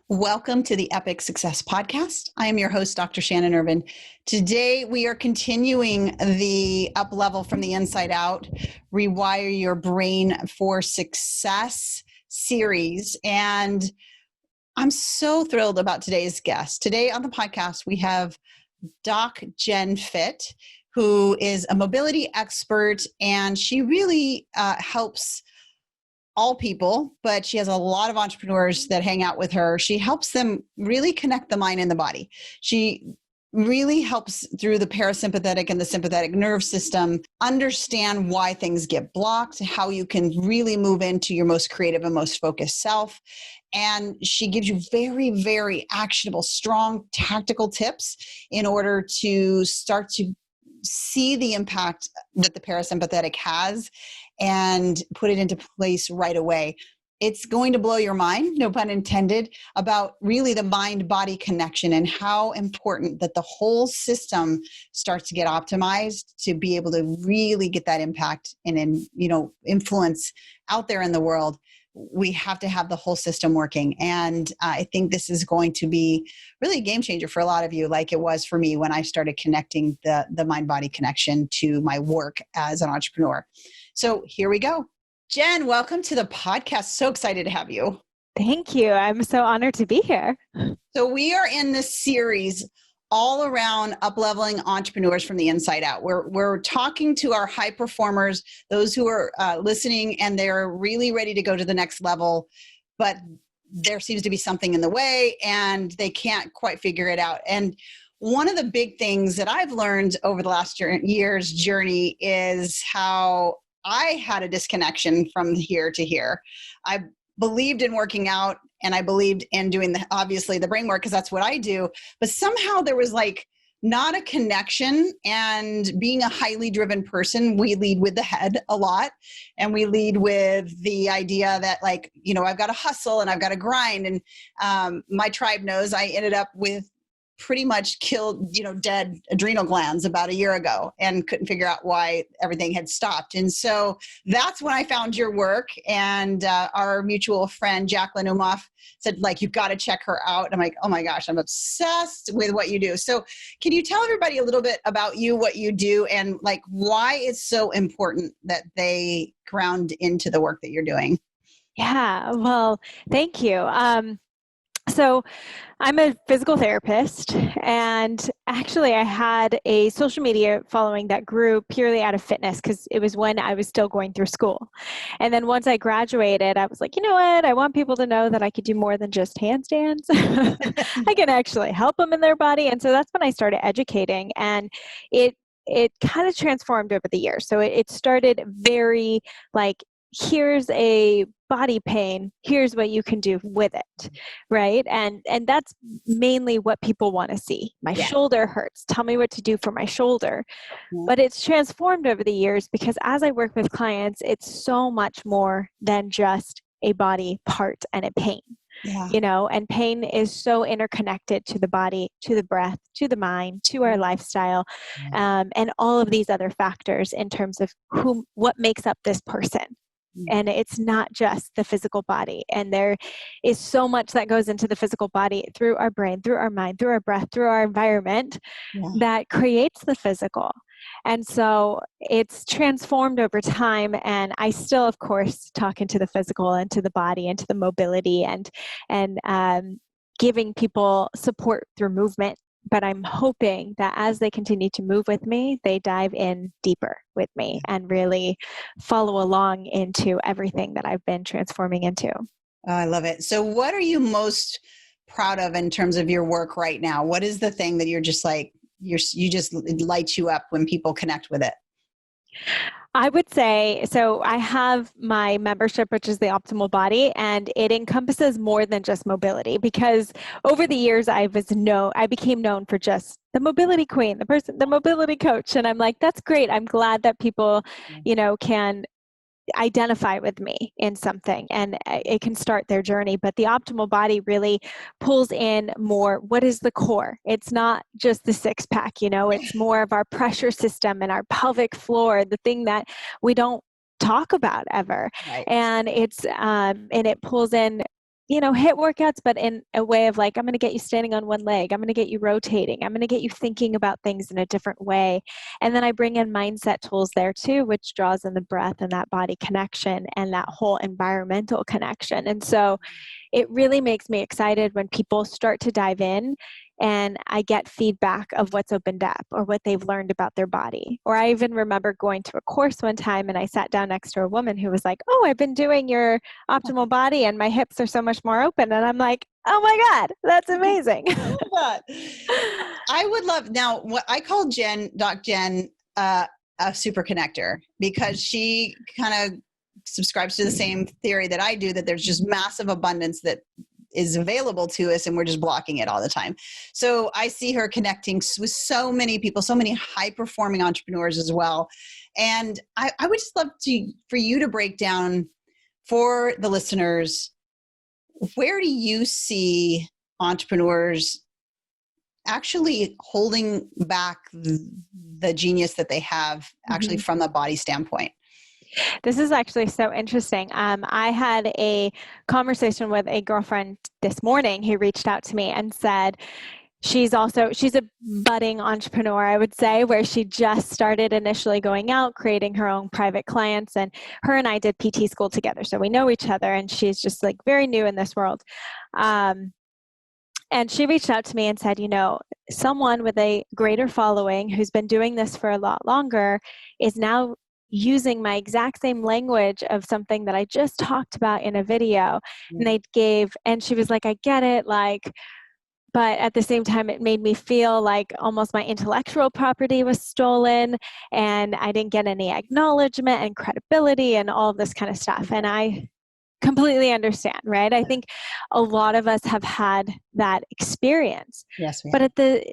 Welcome to the Epic Success Podcast. I am your host, Dr. Shannon Irvine. Today, we are continuing the Up Level from the Inside Out, Rewire Your Brain for Success series. And I'm so thrilled about today's guest. Today on the podcast, we have Doc Jen Fit, who is a mobility expert, and she really helps all people, but she has a lot of entrepreneurs that hang out with her. She helps them really connect the mind and the body. She really helps through the parasympathetic and the sympathetic nerve system understand why things get blocked, how you can really move into your most creative and most focused self. And she gives you very, very actionable, strong, tactical tips in order to start to see the impact that the parasympathetic has and put it into place right away. It's going to blow your mind, no pun intended, about really the mind-body connection and how important that the whole system starts to get optimized to be able to really get that impact and influence out there in the world. We have to have the whole system working. And I think this is going to be really a game changer for a lot of you, like it was for me when I started connecting the mind-body connection to my work as an entrepreneur. So here we go. Jen, welcome to the podcast. So excited to have you. Thank you. I'm so honored to be here. So we are in this series all around up-leveling entrepreneurs from the inside out. We're talking to our high performers, those who are listening and they're really ready to go to the next level, but there seems to be something in the way and they can't quite figure it out. And one of the big things that I've learned over the last year's journey is how I had a disconnection from here to here. I believed in working out and I believed in doing obviously the brain work because that's what I do. But somehow there was like not a connection, and being a highly driven person, we lead with the head a lot. And we lead with the idea that I've got to hustle and I've got to grind. And my tribe knows I ended up with pretty much killed, dead adrenal glands about a year ago and couldn't figure out why everything had stopped. And so that's when I found your work, and our mutual friend, Jacqueline Umoff, said, you've got to check her out. And I'm like, oh my gosh, I'm obsessed with what you do. So can you tell everybody a little bit about you, what you do, and why it's so important that they ground into the work that you're doing? Yeah, well, thank you. So I'm a physical therapist, and actually I had a social media following that grew purely out of fitness because it was when I was still going through school. And then once I graduated, I was like, you know what? I want people to know that I could do more than just handstands. I can actually help them in their body. And so that's when I started educating, and it kind of transformed over the years. So it started very here's a body pain, here's what you can do with it, right? And that's mainly what people want to see. My shoulder hurts. Tell me what to do for my shoulder. But it's transformed over the years because as I work with clients, it's so much more than just a body part and a pain. And pain is so interconnected to the body, to the breath, to the mind, to our lifestyle, and all of these other factors in terms of what makes up this person. And it's not just the physical body. And there is so much that goes into the physical body through our brain, through our mind, through our breath, through our environment that creates the physical. And so it's transformed over time. And I still, of course, talk into the physical and to the body and to the mobility and giving people support through movement. But I'm hoping that as they continue to move with me, they dive in deeper with me and really follow along into everything that I've been transforming into. Oh, I love it. So what are you most proud of in terms of your work right now? What is the thing that you're just you just lights you up when people connect with it? I would say, so I have my membership, which is the Optimal Body, and it encompasses more than just mobility because over the years I became known for just the mobility queen, the mobility coach. And I'm like, that's great. I'm glad that people, can identify with me in something and it can start their journey. But the optimal body really pulls in more, what is the core? It's not just the six pack, it's more of our pressure system and our pelvic floor, the thing that we don't talk about ever. Right. And it pulls in hit workouts, but in a way of like, I'm going to get you standing on one leg. I'm going to get you rotating. I'm going to get you thinking about things in a different way. And then I bring in mindset tools there too, which draws in the breath and that body connection and that whole environmental connection. And so it really makes me excited when people start to dive in and I get feedback of what's opened up or what they've learned about their body. Or I even remember going to a course one time and I sat down next to a woman who was like, oh, I've been doing your optimal body and my hips are so much more open. And I'm like, oh my God, that's amazing. I would love, now what I call Doc Jen, a super connector, because she kind of subscribes to the same theory that I do, that there's just massive abundance that is available to us and we're just blocking it all the time. So I see her connecting with so many people, so many high performing entrepreneurs as well. And I would just love for you to break down for the listeners, where do you see entrepreneurs actually holding back the genius that they have actually from the body standpoint? This is actually so interesting. I had a conversation with a girlfriend this morning who reached out to me and said, she's a budding entrepreneur, I would say, where she just started initially going out, creating her own private clients. And her and I did PT school together. So we know each other, and she's just like very new in this world. And she reached out to me and said, someone with a greater following who's been doing this for a lot longer is now using my exact same language of something that I just talked about in a video. And she was like, I get it. But at the same time, it made me feel like almost my intellectual property was stolen and I didn't get any acknowledgement and credibility and all of this kind of stuff. And I completely understand, right? I think a lot of us have had that experience. Yes, but at the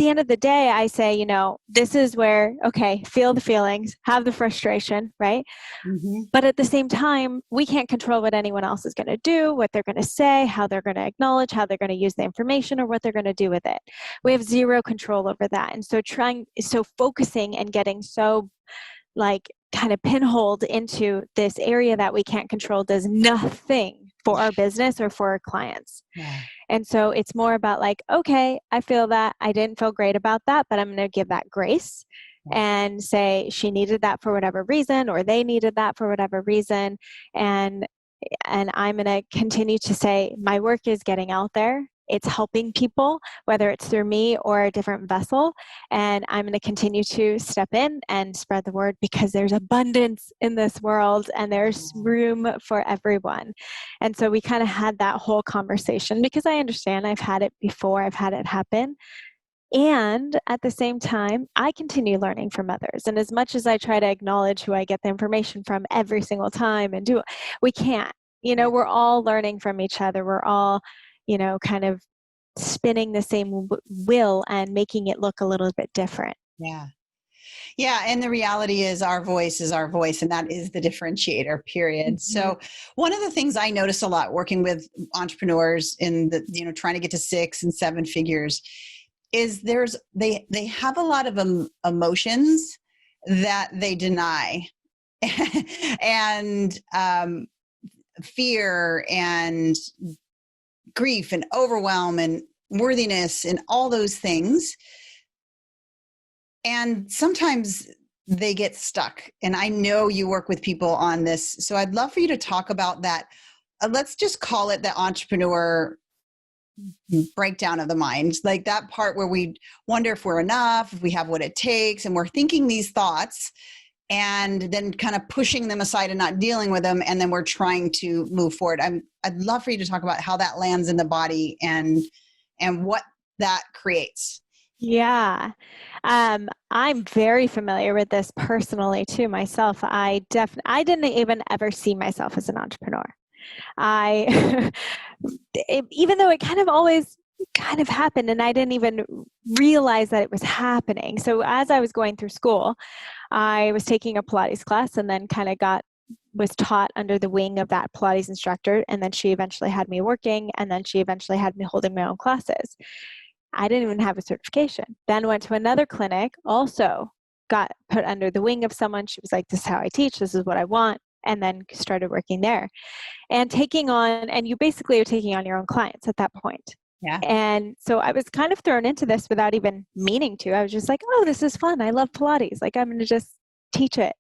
end of the day, I say, this is where, okay, feel the feelings, have the frustration, right? Mm-hmm. But at the same time, we can't control what anyone else is going to do, what they're going to say, how they're going to acknowledge, how they're going to use the information, or what they're going to do with it. We have zero control over that. And so focusing and getting so kind of pinholed into this area that we can't control does nothing for our business or for our clients. Yeah. And so it's more about okay, I feel that I didn't feel great about that, but I'm going to give that grace and say she needed that for whatever reason, or they needed that for whatever reason. And I'm going to continue to say my work is getting out there. It's helping people, whether it's through me or a different vessel. And I'm going to continue to step in and spread the word, because there's abundance in this world and there's room for everyone. And so we kind of had that whole conversation, because I understand I've had it before, I've had it happen. And at the same time, I continue learning from others. And as much as I try to acknowledge who I get the information from every single time we can't. We're all learning from each other. We're all kind of spinning the same wheel and making it look a little bit different. Yeah. Yeah. And the reality is our voice, and that is the differentiator, period. Mm-hmm. So one of the things I notice a lot working with entrepreneurs in the, trying to get to 6 and 7 figures is they have a lot of emotions that they deny and fear and grief and overwhelm and worthiness and all those things. And sometimes they get stuck. And I know you work with people on this. So I'd love for you to talk about that. Let's just call it the entrepreneur breakdown of the mind, like that part where we wonder if we're enough, if we have what it takes, and we're thinking these thoughts and then kind of pushing them aside and not dealing with them. And then we're trying to move forward. I'd love for you to talk about how that lands in the body and what that creates. Yeah. I'm very familiar with this personally too myself. I didn't even ever see myself as an entrepreneur. Even though it kind of always kind of happened and I didn't even realize that it was happening. So as I was going through school, I was taking a Pilates class and then kind of was taught under the wing of that Pilates instructor. And then she eventually had me working, and then she eventually had me holding my own classes. I didn't even have a certification. Then went to another clinic, also got put under the wing of someone. She was like, this is how I teach. This is what I want. and then started working there and taking on, and you basically are taking on your own clients at that point. Yeah. And so I was kind of thrown into this without even meaning to. I was just like, oh, this is fun. I love Pilates. Like, I'm going to just teach it.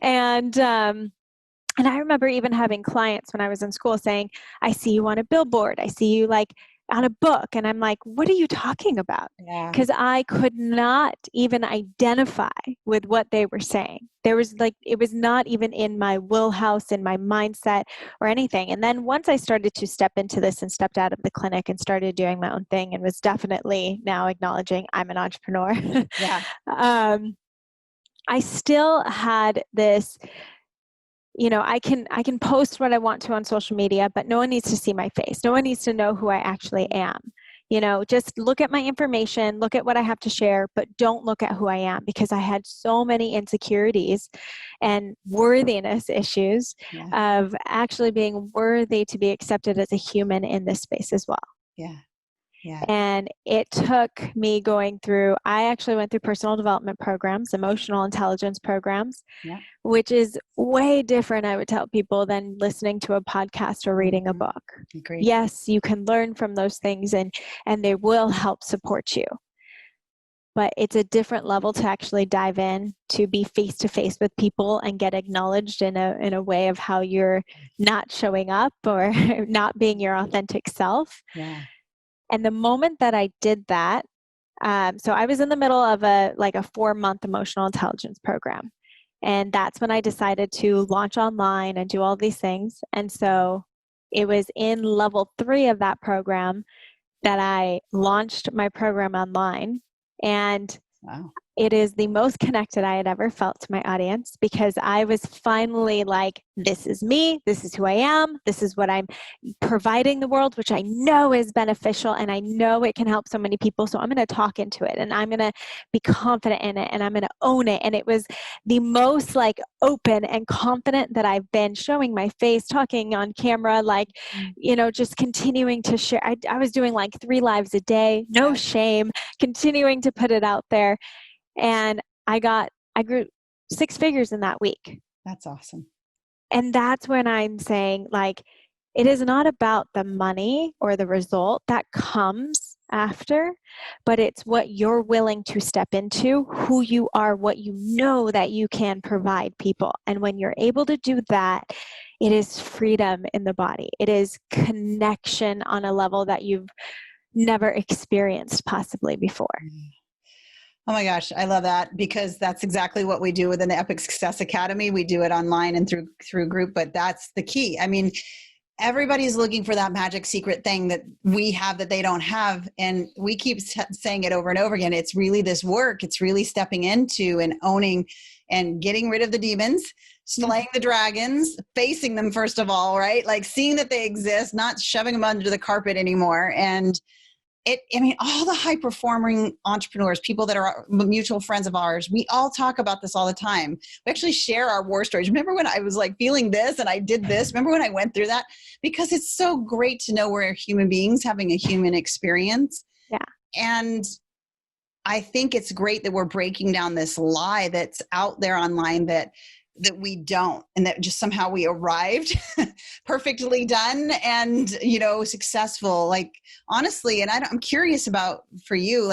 And I remember even having clients when I was in school saying, I see you on a billboard. I see you like on a book. And I'm like, what are you talking about? Yeah. Because I could not even identify with what they were saying. There was like, it was not even in my wheelhouse, in my mindset or anything. And then once I started to step into this and stepped out of the clinic and started doing my own thing and was definitely now acknowledging I'm an entrepreneur. Yeah. I still had this, I can post what I want to on social media, but no one needs to see my face. No one needs to know who I actually am. Just look at my information, look at what I have to share, but don't look at who I am, because I had so many insecurities and worthiness issues of actually being worthy to be accepted as a human in this space as well. Yeah. Yeah. And it took me I actually went through personal development programs, emotional intelligence programs, which is way different, I would tell people, than listening to a podcast or reading a book. Agreed. Yes, you can learn from those things and they will help support you. But it's a different level to actually dive in, to be face to face with people and get acknowledged in a way of how you're not showing up or not being your authentic self. Yeah. And the moment that I did that, so I was in the middle of a 4-month emotional intelligence program. And that's when I decided to launch online and do all these things. And so it was in level 3 of that program that I launched my program online. And wow. It is the most connected I had ever felt to my audience, because I was finally like, this is me, this is who I am, this is what I'm providing the world, which I know is beneficial and I know it can help so many people. So I'm going to talk into it and I'm going to be confident in it and I'm going to own it. And it was the most open and confident that I've been, showing my face, talking on camera, just continuing to share. I was doing 3 lives a day, no shame, continuing to put it out there. And I grew 6 figures in that week. That's awesome. And that's when I'm saying, it is not about the money or the result that comes after, but it's what you're willing to step into, who you are, what you know that you can provide people. And when you're able to do that, it is freedom in the body. It is connection on a level that you've never experienced possibly before. Oh my gosh, I love that, because that's exactly what we do within the Epic Success Academy. We do it online and through group, but that's the key. I mean, everybody's looking for that magic secret thing that we have that they don't have. And we keep saying it over and over again. It's really this work. It's really stepping into and owning and getting rid of the demons, slaying the dragons, facing them first of all, right? Seeing that they exist, not shoving them under the carpet anymore. And all the high performing entrepreneurs, people that are mutual friends of ours, we all talk about this all the time. We actually share our war stories. Remember when I was feeling this and I did this? Remember when I went through that? Because it's so great to know we're human beings having a human experience. Yeah. And I think it's great that we're breaking down this lie that's out there online that we don't, and that just somehow we arrived perfectly done and, successful. Honestly, and I'm curious about for you,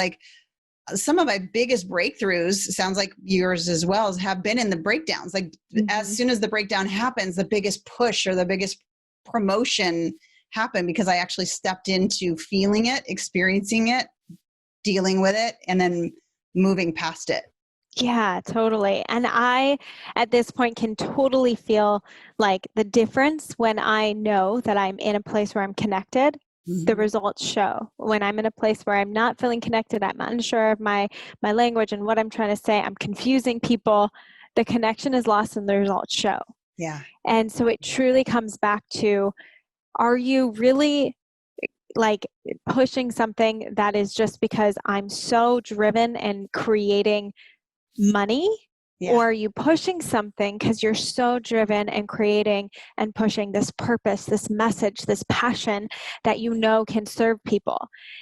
some of my biggest breakthroughs, sounds like yours as well, have been in the breakdowns. As soon as the breakdown happens, the biggest push or the biggest promotion happened because I actually stepped into feeling it, experiencing it, dealing with it, and then moving past it. Yeah, totally. And I, at this point, can totally feel the difference when I know that I'm in a place where I'm connected. The results show. When I'm in a place where I'm not feeling connected, I'm unsure of my language and what I'm trying to say, I'm confusing people, the connection is lost and the results show. Yeah. And so it truly comes back to, are you really pushing something that is just because I'm so driven and creating money? Yeah. Or are you pushing something because you're so driven and creating and pushing this purpose, this message, this passion that can serve people?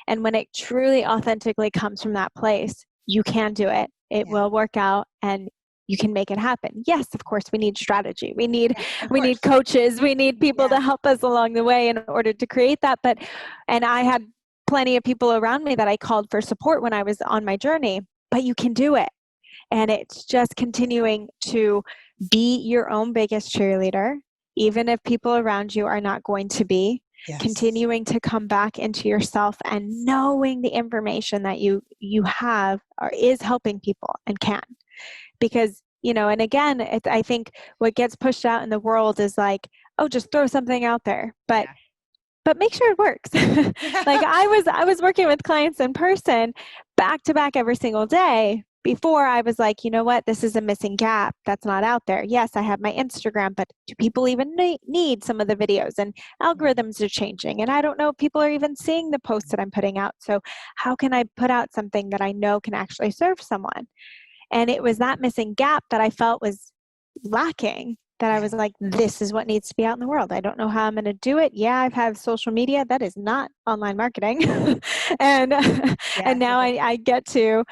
And when it truly authentically comes from that place, you can do it. It will work out and you can make it happen. Yes, of course, we need strategy. We need course. coaches. We need people to help us along the way in order to create that. And I had plenty of people around me that I called for support when I was on my journey, but you can do it. And it's just continuing to be your own biggest cheerleader, even if people around you are not going to be. Yes. Continuing to come back into yourself and knowing the information that you have is helping people and can. Because, and again, I think what gets pushed out in the world is like, oh, just throw something out there. But make sure it works. Like I was working with clients in person back to back every single day. Before I was like, you know what, this is a missing gap that's not out there. Yes, I have my Instagram, but do people even need some of the videos? And algorithms are changing. And I don't know if people are even seeing the posts that I'm putting out. So how can I put out something that I know can actually serve someone? And it was that missing gap that I felt was lacking, that I was like, this is what needs to be out in the world. I don't know how I'm going to do it. Yeah, I've had social media. That is not online marketing. and now I get to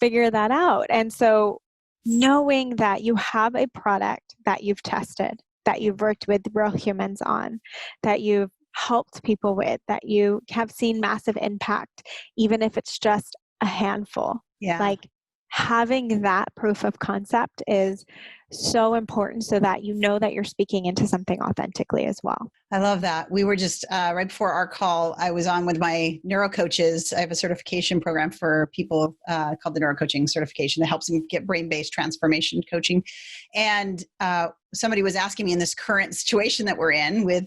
figure that out. And so knowing that you have a product that you've tested, that you've worked with real humans on, that you've helped people with, that you have seen massive impact, even if it's just a handful. Yeah. Like having that proof of concept is so important so that you know that you're speaking into something authentically as well. I love that. We were just right before our call, I was on with my neuro coaches. I have a certification program for people called the neurocoaching certification that helps them get brain-based transformation coaching. And somebody was asking me in this current situation that we're in with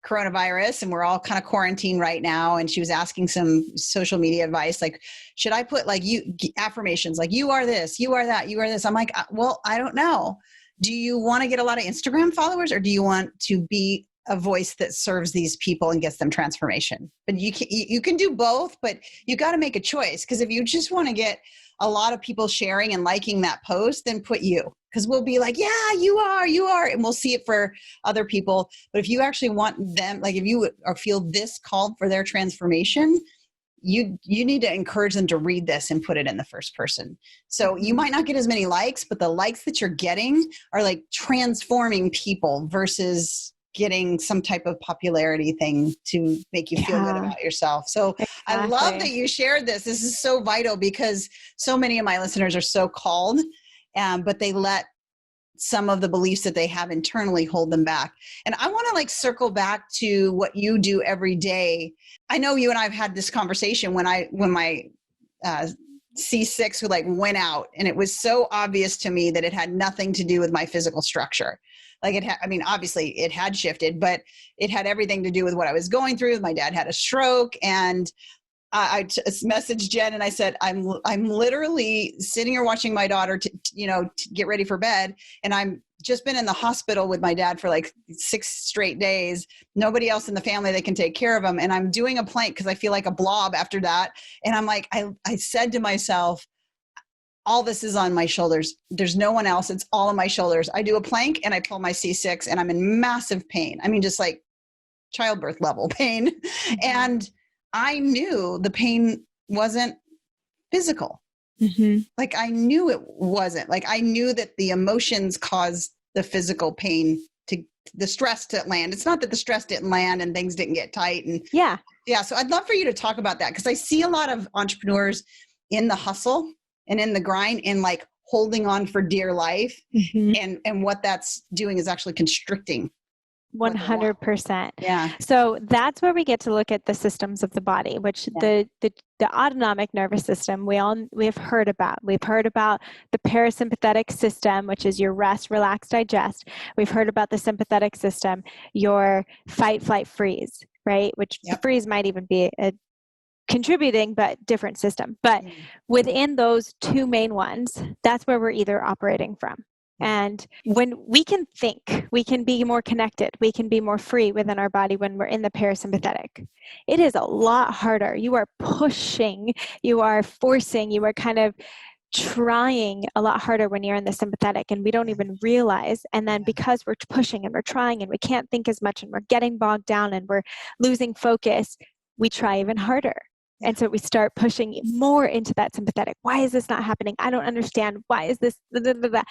coronavirus, and we're all kind of quarantined right now. And she was asking some social media advice, like, should I put like affirmations, like you are this, you are that, you are this? I'm like, well, I don't know. Do you want to get a lot of Instagram followers, or do you want to be a voice that serves these people and gets them transformation? But you can do both, but you got to make a choice. Because if you just want to get a lot of people sharing and liking that post, then put you. Because we'll be like, yeah, you are. And we'll see it for other people. But if you actually want them, like if you feel this called for their transformation, you need to encourage them to read this and put it in the first person. So you might not get as many likes, but the likes that you're getting are like transforming people versus getting some type of popularity thing to make you feel good about yourself. So exactly. I love that you shared this. This is so vital because so many of my listeners are so called, but they let some of the beliefs that they have internally hold them back. And I want to like circle back to what you do every day. I know you and I have had this conversation when my C6 like went out, and it was so obvious to me that it had nothing to do with my physical structure. Like obviously it had shifted, but it had everything to do with what I was going through. My dad had a stroke, and I messaged Jen and I said, I'm literally sitting here watching my daughter to get ready for bed. And I'm just been in the hospital with my dad for like 6 straight days. Nobody else in the family that can take care of him. And I'm doing a plank because I feel like a blob after that. And I'm like, I said to myself, all this is on my shoulders. There's no one else. It's all on my shoulders. I do a plank and I pull my C6 and I'm in massive pain. I mean, just like childbirth level pain. And I knew the pain wasn't physical. Mm-hmm. Like I knew it wasn't. Like I knew that the emotions caused the physical pain, to the stress to land. It's not that the stress didn't land and things didn't get tight. And yeah. So I'd love for you to talk about that, because I see a lot of entrepreneurs in the hustle and in the grind and like holding on for dear life. Mm-hmm. And what that's doing is actually constricting. 100%. Yeah. So that's where we get to look at the systems of the body, which the autonomic nervous system we've heard about. We've heard about the parasympathetic system, which is your rest, relax, digest. We've heard about the sympathetic system, your fight, flight, freeze, right? Which freeze might even be a contributing but different system. But within those two main ones, that's where we're either operating from. And when we can think, we can be more connected, we can be more free within our body when we're in the parasympathetic. It is a lot harder. You are pushing, you are forcing, you are kind of trying a lot harder when you're in the sympathetic, and we don't even realize. And then because we're pushing and we're trying and we can't think as much and we're getting bogged down and we're losing focus, we try even harder. And so we start pushing more into that sympathetic. Why is this not happening? I don't understand. Why is this? Blah, blah, blah.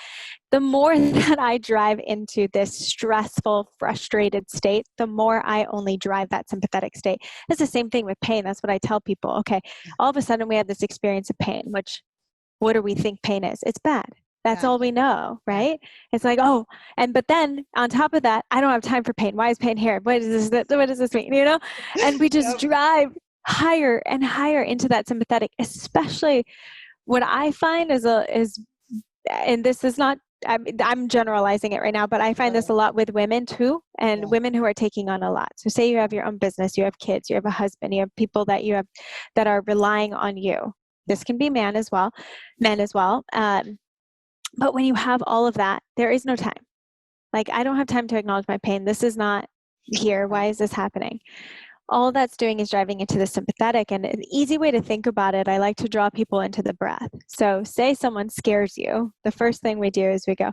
The more that I drive into this stressful, frustrated state, the more I only drive that sympathetic state. It's the same thing with pain. That's what I tell people. Okay, all of a sudden we have this experience of pain, which what do we think pain is? It's bad. That's all we know, right? It's like, oh, but then on top of that, I don't have time for pain. Why is pain here? What does this mean? You know? And we just drive higher and higher into that sympathetic, especially what I find is and this is not, I'm generalizing it right now, but I find this a lot with women too, and women who are taking on a lot. So say you have your own business, you have kids, you have a husband, you have people that you have that are relying on you. This can be men as well. But when you have all of that, there is no time. Like, I don't have time to acknowledge my pain. This is not here. Why is this happening? All that's doing is driving into the sympathetic. And an easy way to think about it, I like to draw people into the breath. So say someone scares you. The first thing we do is we go,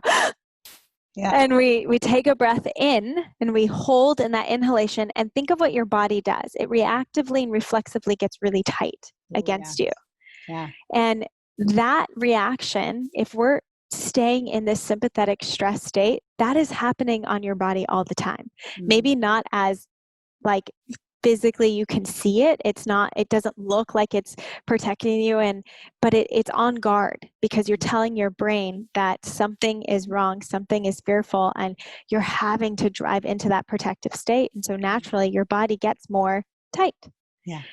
and we take a breath in and we hold in that inhalation and think of what your body does. It reactively and reflexively gets really tight against you. And that reaction, if we're staying in this sympathetic stress state, that is happening on your body all the time. Maybe not as like physically you can see it. It doesn't look like it's protecting you, but it's on guard because you're telling your brain that something is wrong, something is fearful, and you're having to drive into that protective state. And so naturally your body gets more tight.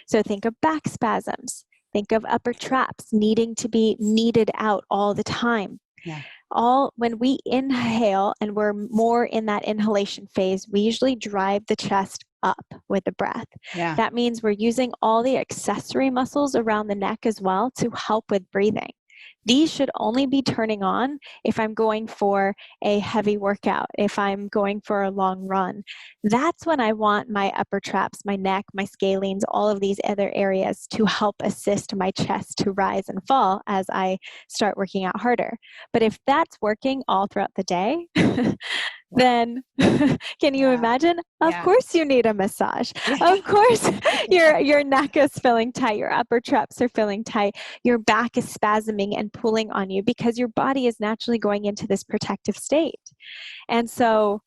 So think of back spasms. Think of upper traps needing to be kneaded out all the time. When we inhale and we're more in that inhalation phase, we usually drive the chest up with the breath. That means we're using all the accessory muscles around the neck as well to help with breathing. These should only be turning on if I'm going for a heavy workout, if I'm going for a long run. That's when I want my upper traps, my neck, my scalenes, all of these other areas to help assist my chest to rise and fall as I start working out harder. But if that's working all throughout the day, then can you imagine? Of course you need a massage. Of course your neck is feeling tight, your upper traps are feeling tight, your back is spasming and pulling on you because your body is naturally going into this protective state. And so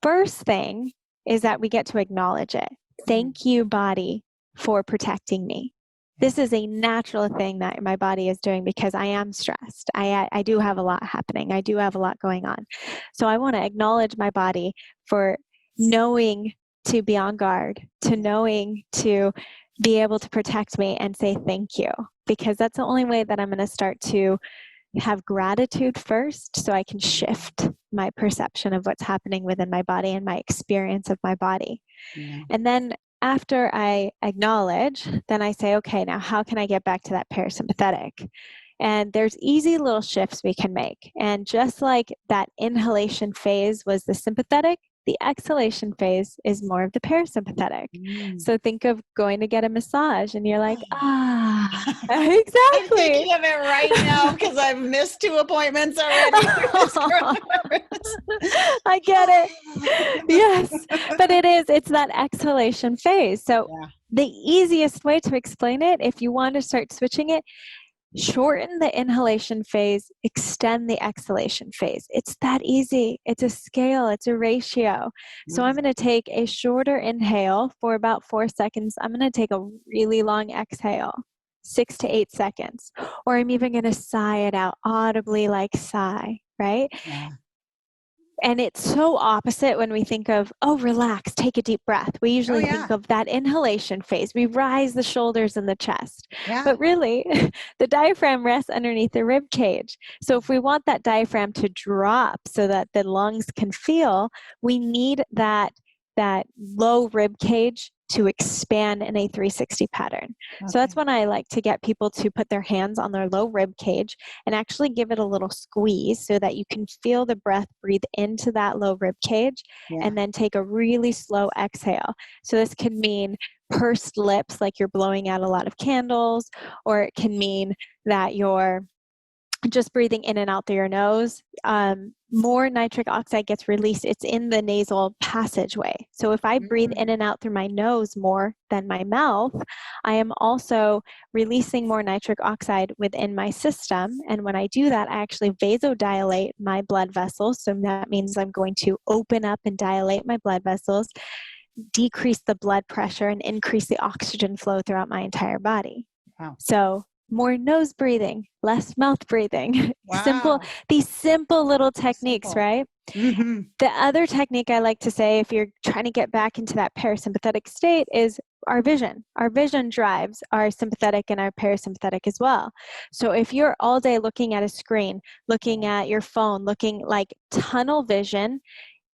first thing is that we get to acknowledge it. Thank you, body, for protecting me. This is a natural thing that my body is doing because I am stressed. I do have a lot happening. I do have a lot going on. So I want to acknowledge my body for knowing to be on guard, to knowing to be able to protect me and say thank you, because that's the only way that I'm going to start to have gratitude first so I can shift my perception of what's happening within my body and my experience of my body. And then after I acknowledge, then I say, okay, now how can I get back to that parasympathetic? And there's easy little shifts we can make. And just like that inhalation phase was the sympathetic, the exhalation phase is more of the parasympathetic. So think of going to get a massage and you're like, exactly. I'm thinking of it right now because I've missed 2 appointments already. I get it. Yes, but it's that exhalation phase. So the easiest way to explain it, if you want to start switching it, shorten the inhalation phase, extend the exhalation phase. It's that easy. It's a scale. It's a ratio. So I'm going to take a shorter inhale for about 4 seconds. I'm going to take a really long exhale, 6 to 8 seconds. Or I'm even going to sigh it out audibly, like sigh, right? And it's so opposite when we think of, oh, relax, take a deep breath. We usually think of that inhalation phase. We rise the shoulders and the chest. But really, the diaphragm rests underneath the rib cage. So if we want that diaphragm to drop so that the lungs can feel, we need that low rib cage to expand in a 360 pattern. So that's when I like to get people to put their hands on their low rib cage and actually give it a little squeeze so that you can feel the breath breathe into that low rib cage and then take a really slow exhale. So this can mean pursed lips, like you're blowing out a lot of candles, or it can mean that you're just breathing in and out through your nose, more nitric oxide gets released. It's in the nasal passageway. So if I breathe in and out through my nose more than my mouth, I am also releasing more nitric oxide within my system. And when I do that, I actually vasodilate my blood vessels. So that means I'm going to open up and dilate my blood vessels, decrease the blood pressure, and increase the oxygen flow throughout my entire body. Wow. So more nose breathing, less mouth breathing. Wow. These simple little techniques, Simple. right? Mm-hmm. The other technique I like to say, if you're trying to get back into that parasympathetic state, is our vision. Our vision drives our sympathetic and our parasympathetic as well. So if you're all day looking at a screen, looking at your phone, looking like tunnel vision,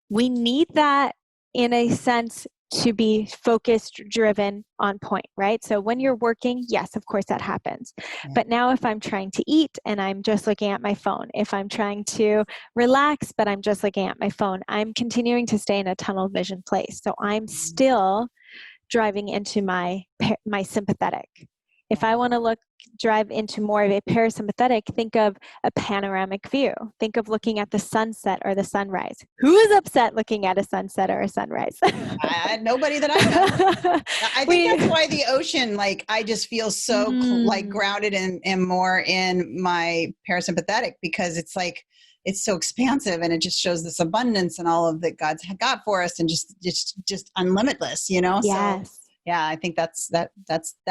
we need that in a sense to be focused, driven, on point, right? So when you're working, yes, of course that happens. Yeah. But now if I'm trying to eat and I'm just looking at my phone, if I'm trying to relax but I'm just looking at my phone, I'm continuing to stay in a tunnel vision place. So I'm still driving into my sympathetic. If I want to drive into more of a parasympathetic, think of a panoramic view. Think of looking at the sunset or the sunrise. Who is upset looking at a sunset or a sunrise? Nobody that I know. I think that's why the ocean, like, I just feel so like grounded and more in my parasympathetic, because it's like, it's so expansive and it just shows this abundance and all of that God's got for us, and just unlimitless, you know? Yes. So yeah, I think that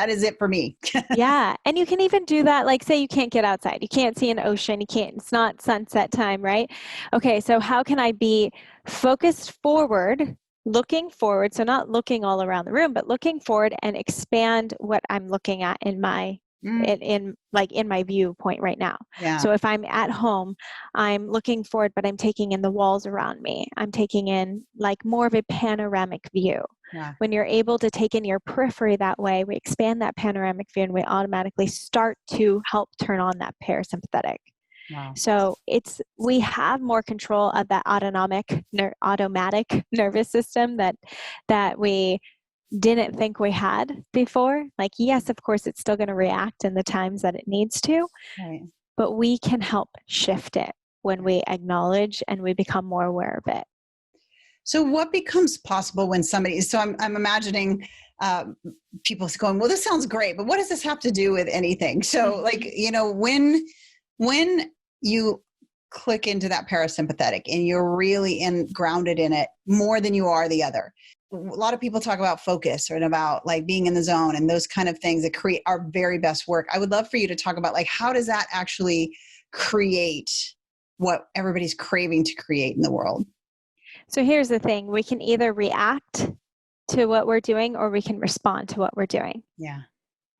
is it for me. Yeah. And you can even do that. Like, say you can't get outside, you can't see an ocean, it's not sunset time, right? Okay. So how can I be focused forward, looking forward? So not looking all around the room, but looking forward and expand what I'm looking at in my in my viewpoint right now. Yeah. So if I'm at home, I'm looking forward, but I'm taking in the walls around me. I'm taking in like more of a panoramic view. Yeah. When you're able to take in your periphery that way, we expand that panoramic view and we automatically start to help turn on that parasympathetic. Wow. So we have more control of that automatic nervous system that we didn't think we had before. Like, yes, of course, it's still going to react in the times that it needs to, right, but we can help shift it when we acknowledge and we become more aware of it. So what becomes possible when somebody, so I'm imagining people going, well, this sounds great, but what does this have to do with anything? So like, you know, when you click into that parasympathetic and you're really grounded in it more than you are the other, a lot of people talk about focus and about like being in the zone and those kind of things that create our very best work. I would love for you to talk about like, how does that actually create what everybody's craving to create in the world? So here's the thing. We can either react to what we're doing or we can respond to what we're doing. Yeah.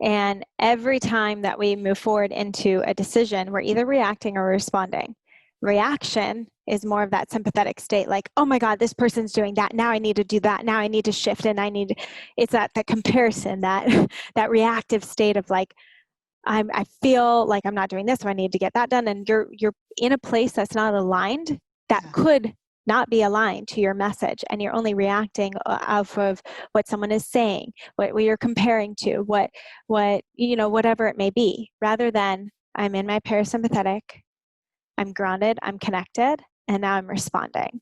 And every time that we move forward into a decision, we're either reacting or responding. Reaction is more of that sympathetic state, like, oh my God, this person's doing that. Now I need to do that. Now I need to shift, and it's that comparison, that reactive state of like, I feel like I'm not doing this, so I need to get that done. And you're in a place that's not aligned, that could not be aligned to your message, and you're only reacting off of what someone is saying, what you're comparing to, what whatever it may be, rather than I'm in my parasympathetic, I'm grounded, I'm connected, and now I'm responding.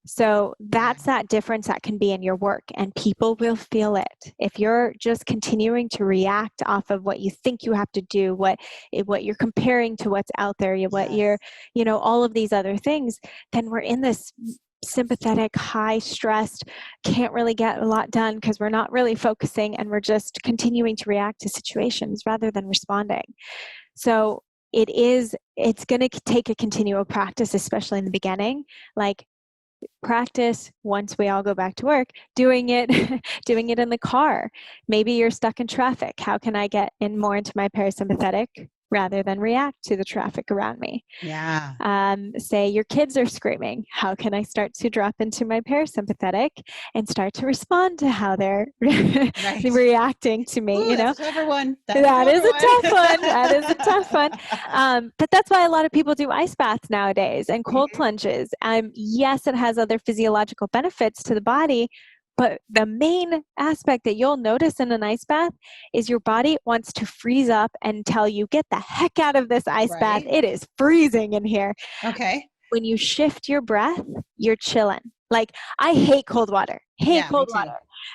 So that's that difference that can be in your work, and people will feel it. If you're just continuing to react off of what you think you have to do, what you're comparing to what's out there, what you're, all of these other things, then we're in this sympathetic, high stressed, can't really get a lot done because we're not really focusing and we're just continuing to react to situations rather than responding. So it's going to take a continual practice, especially in the beginning. Like, practice once we all go back to work, doing it in the car. Maybe you're stuck in traffic. How can I get more into my parasympathetic rather than react to the traffic around me? Yeah. Say your kids are screaming. How can I start to drop into my parasympathetic and start to respond to how they're reacting to me? Ooh, that's a tougher one. That is a tough one. That is a tough one. But that's why a lot of people do ice baths nowadays and cold plunges. Yes, it has other physiological benefits to the body, But the main aspect that you'll notice in an ice bath is your body wants to freeze up and tell you, get the heck out of this ice bath. Right. It is freezing in here. Okay. When you shift your breath, you're chilling. Like, I hate cold water, Yeah, me too.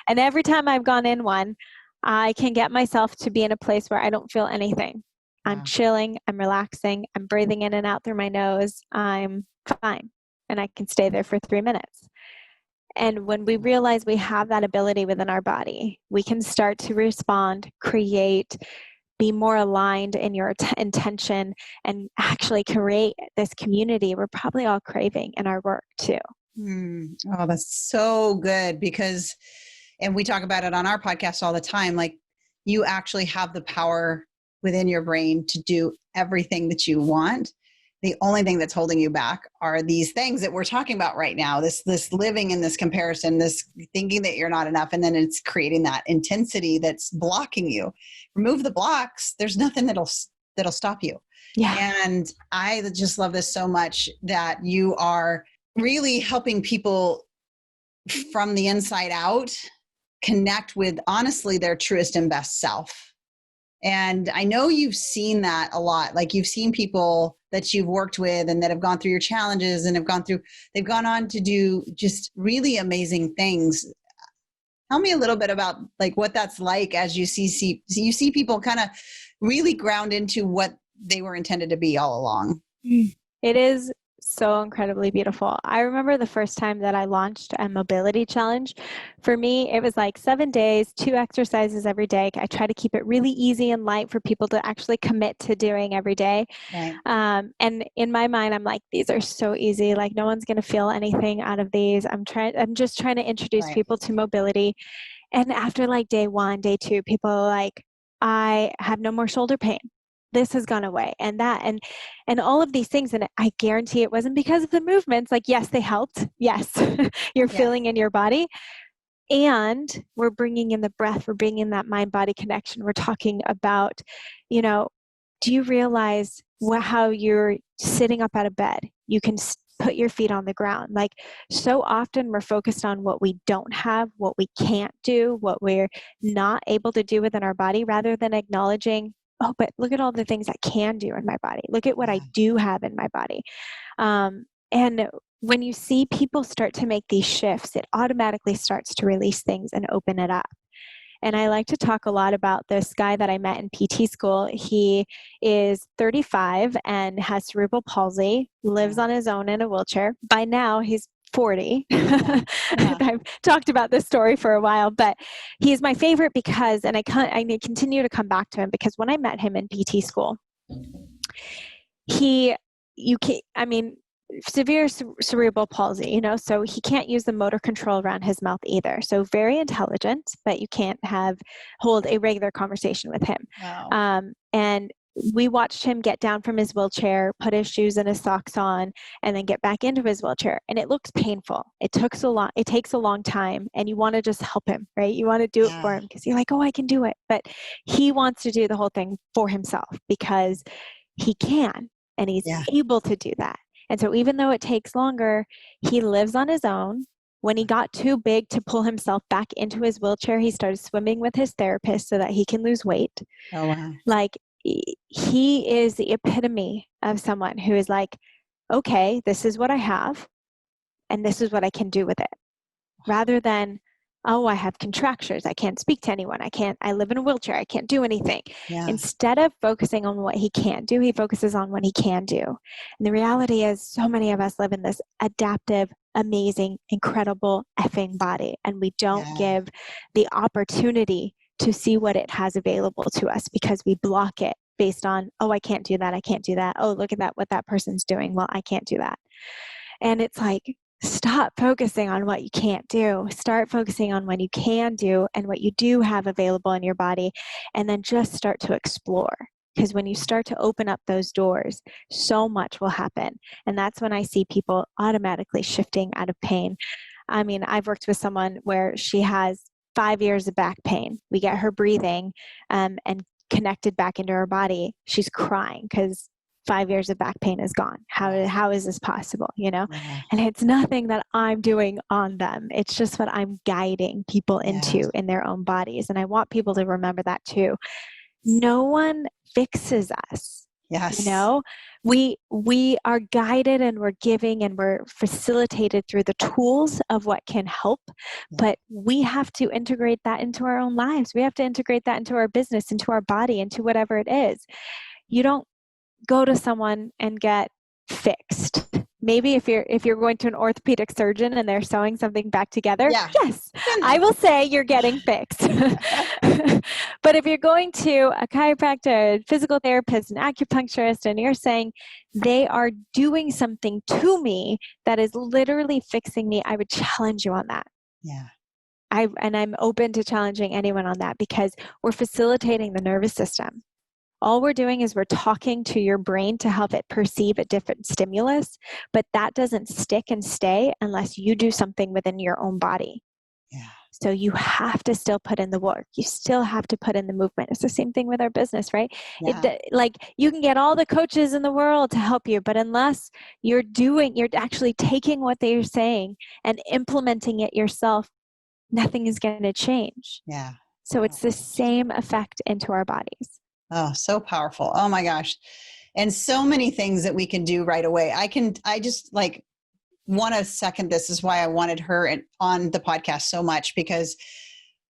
And every time I've gone in one, I can get myself to be in a place where I don't feel anything. I'm Wow. chilling, I'm relaxing, I'm breathing in and out through my nose, I'm fine. And I can stay there for 3 minutes. And when we realize we have that ability within our body, we can start to respond, create, be more aligned in your intention, and actually create this community we're probably all craving in our work too. Oh, that's so good because, and we talk about it on our podcast all the time, like you actually have the power within your brain to do everything that you want. The only thing that's holding you back are these things that we're talking about right now, this living in this comparison, this thinking that you're not enough, and then it's creating that intensity that's blocking you. Remove the blocks, there's nothing that'll stop you. Yeah. And I just love this so much that you are really helping people from the inside out connect with honestly their truest and best self. And I know you've seen that a lot. Like you've seen people that you've worked with and that have gone through your challenges and they've gone on to do just really amazing things. Tell me a little bit about like what that's like as you see people kind of really ground into what they were intended to be all along. It is so incredibly beautiful. I remember the first time that I launched a mobility challenge. For me, it was like 7 days, 2 exercises every day. I try to keep it really easy and light for people to actually commit to doing every day. Right. And in my mind, I'm like, these are so easy. Like no one's going to feel anything out of these. I'm just trying to introduce Right. people to mobility. And after like day 1, day 2, people are like, I have no more shoulder pain. This has gone away, and that, and all of these things. And I guarantee it wasn't because of the movements. Like, yes, they helped. Yes, you're Yes. feeling in your body. And we're bringing in the breath. We're bringing in that mind-body connection. We're talking about, do you realize how you're sitting up out of bed? You can put your feet on the ground. Like so often we're focused on what we don't have, what we can't do, what we're not able to do within our body, rather than acknowledging, oh, but look at all the things I can do in my body. Look at what I do have in my body. And when you see people start to make these shifts, it automatically starts to release things and open it up. And I like to talk a lot about this guy that I met in PT school. He is 35 and has cerebral palsy, lives on his own in a wheelchair. By now, he's 40. Yeah. I've talked about this story for a while, but he's my favorite because, and I continue to come back to him because when I met him in PT school, severe cerebral palsy, so he can't use the motor control around his mouth either. So very intelligent, but you can't hold a regular conversation with him. Wow. And we watched him get down from his wheelchair, put his shoes and his socks on, and then get back into his wheelchair. And it looks painful. It takes a long time, and you want to just help him, right? You want to do it for him because you're like, oh, I can do it. But he wants to do the whole thing for himself because he can, and he's able to do that. And so even though it takes longer, he lives on his own. When he got too big to pull himself back into his wheelchair, he started swimming with his therapist so that he can lose weight. Oh, wow. Like he is the epitome of someone who is like, okay, this is what I have and this is what I can do with it. Rather than, oh, I have contractures. I can't speak to anyone. I live in a wheelchair. I can't do anything. Yeah. Instead of focusing on what he can't do, he focuses on what he can do. And the reality is so many of us live in this adaptive, amazing, incredible effing body. And we don't give the opportunity to see what it has available to us because we block it based on, oh, I can't do that. I can't do that. Oh, look at that, what that person's doing. Well, I can't do that. And it's like, stop focusing on what you can't do. Start focusing on what you can do and what you do have available in your body, and then just start to explore. Because when you start to open up those doors, so much will happen. And that's when I see people automatically shifting out of pain. I mean, I've worked with someone where she has 5 years of back pain. We get her breathing and connected back into her body. She's crying because 5 years of back pain is gone. How is this possible? Yeah. And it's nothing that I'm doing on them. It's just what I'm guiding people into in their own bodies. And I want people to remember that too. No one fixes us. Yes. We are guided and we're giving and we're facilitated through the tools of what can help, but we have to integrate that into our own lives. We have to integrate that into our business, into our body, into whatever it is. You don't go to someone and get fixed. Maybe if you're going to an orthopedic surgeon and they're sewing something back together, yes, I will say you're getting fixed. But if you're going to a chiropractor, a physical therapist, an acupuncturist, and you're saying they are doing something to me that is literally fixing me, I would challenge you on that. Yeah. I'm open to challenging anyone on that, because we're facilitating the nervous system. All we're doing is we're talking to your brain to help it perceive a different stimulus, but that doesn't stick and stay unless you do something within your own body. Yeah. So you have to still put in the work. You still have to put in the movement. It's the same thing with our business, right? Yeah. Like you can get all the coaches in the world to help you, but unless you're actually taking what they're saying and implementing it yourself, nothing is going to change. Yeah. So it's the same effect into our bodies. Oh, so powerful. Oh my gosh. And so many things that we can do right away. I just like want to second this. Is why I wanted her on the podcast so much, because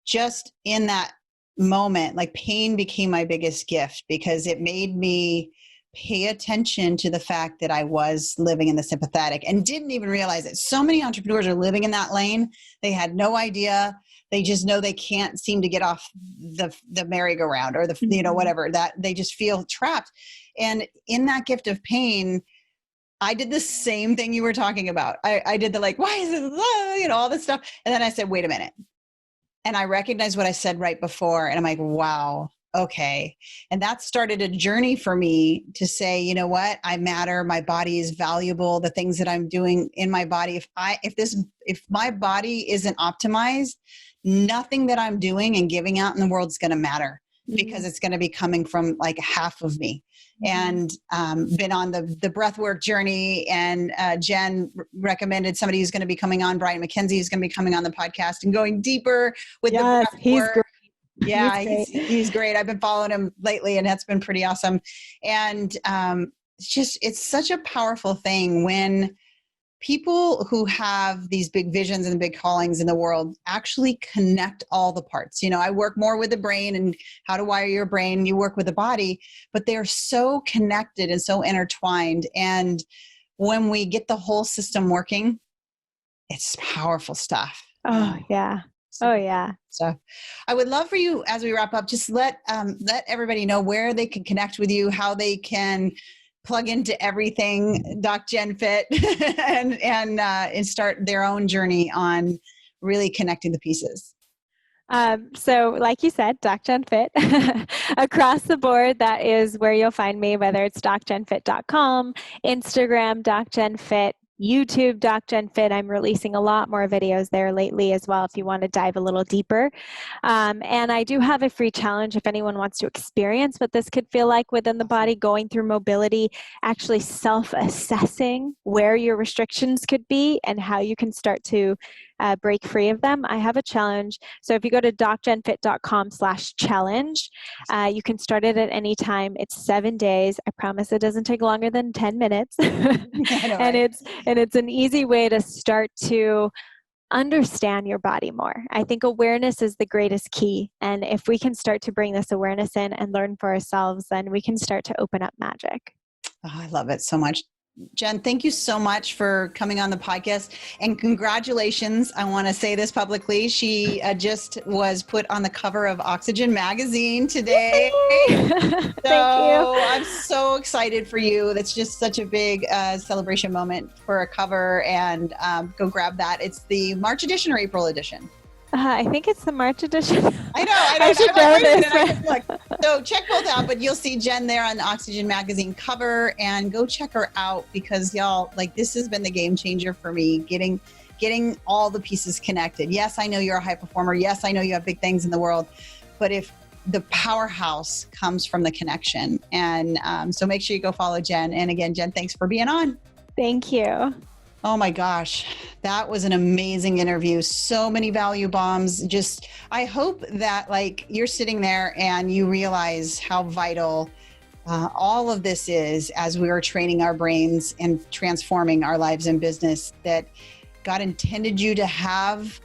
just in that moment, like pain became my biggest gift, because it made me pay attention to the fact that I was living in the sympathetic and didn't even realize it. So many entrepreneurs are living in that lane. They had no idea. They just know they can't seem to get off the merry-go-round or whatever, that they just feel trapped. And in that gift of pain, I did the same thing you were talking about. I did the why is it, all this stuff. And then I said, wait a minute. And I recognized what I said right before. And I'm like, wow, okay. And that started a journey for me to say, you know what? I matter. My body is valuable. The things that I'm doing in my body, if my body isn't optimized, nothing that I'm doing and giving out in the world is going to matter, because it's going to be coming from half of me. And been on the breathwork journey, and Jen recommended somebody who's going to be coming on, Brian McKenzie, who's going to be coming on the podcast and going deeper with the breathwork. He's great. Yeah, he's great. I've been following him lately, and that's been pretty awesome. And it's such a powerful thing when people who have these big visions and big callings in the world actually connect all the parts. I work more with the brain and how to wire your brain. You work with the body, but they're so connected and so intertwined. And when we get the whole system working, it's powerful stuff. Oh, yeah. Oh, yeah. So I would love for you, as we wrap up, just let everybody know where they can connect with you, how they can plug into everything Doc Jen Fit and start their own journey on really connecting the pieces. So like you said, Doc Jen Fit, across the board, that is where you'll find me, whether it's docjenfit.com, Instagram, Doc Jen Fit, YouTube, Doc Jen Fit. I'm releasing a lot more videos there lately as well, if you want to dive a little deeper. And I do have a free challenge if anyone wants to experience what this could feel like within the body, going through mobility, actually self-assessing where your restrictions could be and how you can start to break free of them. I have a challenge. So if you go to docjenfit.com/challenge, you can start it at any time. It's 7 days. I promise it doesn't take longer than 10 minutes. And it's an easy way to start to understand your body more. I think awareness is the greatest key. And if we can start to bring this awareness in and learn for ourselves, then we can start to open up magic. Oh, I love it so much. Jen, thank you so much for coming on the podcast, and congratulations. I want to say this publicly. She just was put on the cover of Oxygen magazine today. Thank you. I'm so excited for you. That's just such a big celebration moment for a cover, and go grab that. It's the March edition or April edition? I think it's the March edition. I know. I should know this. So check both out, but you'll see Jen there on the Oxygen magazine cover, and go check her out, because y'all, this has been the game changer for me, getting all the pieces connected. Yes, I know you're a high performer. Yes, I know you have big things in the world, but if the powerhouse comes from the connection. And so make sure you go follow Jen. And again, Jen, thanks for being on. Thank you. Oh my gosh, that was an amazing interview. So many value bombs. Just, I hope that like you're sitting there and you realize how vital all of this is as we are training our brains and transforming our lives and business, that God intended you to have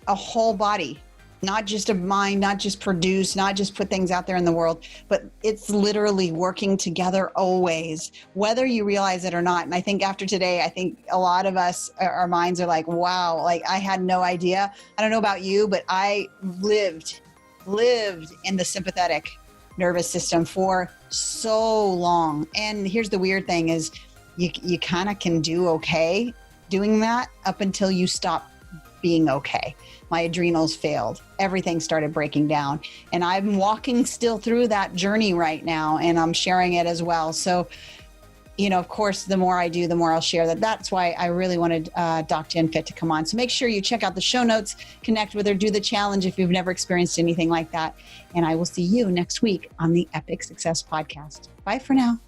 a whole body, not just a mind, not just produce, not just put things out there in the world, but it's literally working together always, whether you realize it or not. And I think after today, I think a lot of us, our minds are like, wow, like I had no idea. I don't know about you, but I lived in the sympathetic nervous system for so long. And here's the weird thing is you kind of can do okay doing that up until you stop being okay. My adrenals failed. Everything started breaking down. And I'm walking still through that journey right now, and I'm sharing it as well. So, you know, of course, the more I do, the more I'll share that. That's why I really wanted Dr. Jen Fit to come on. So make sure you check out the show notes, connect with her, do the challenge if you've never experienced anything like that. And I will see you next week on the Epic Success Podcast. Bye for now.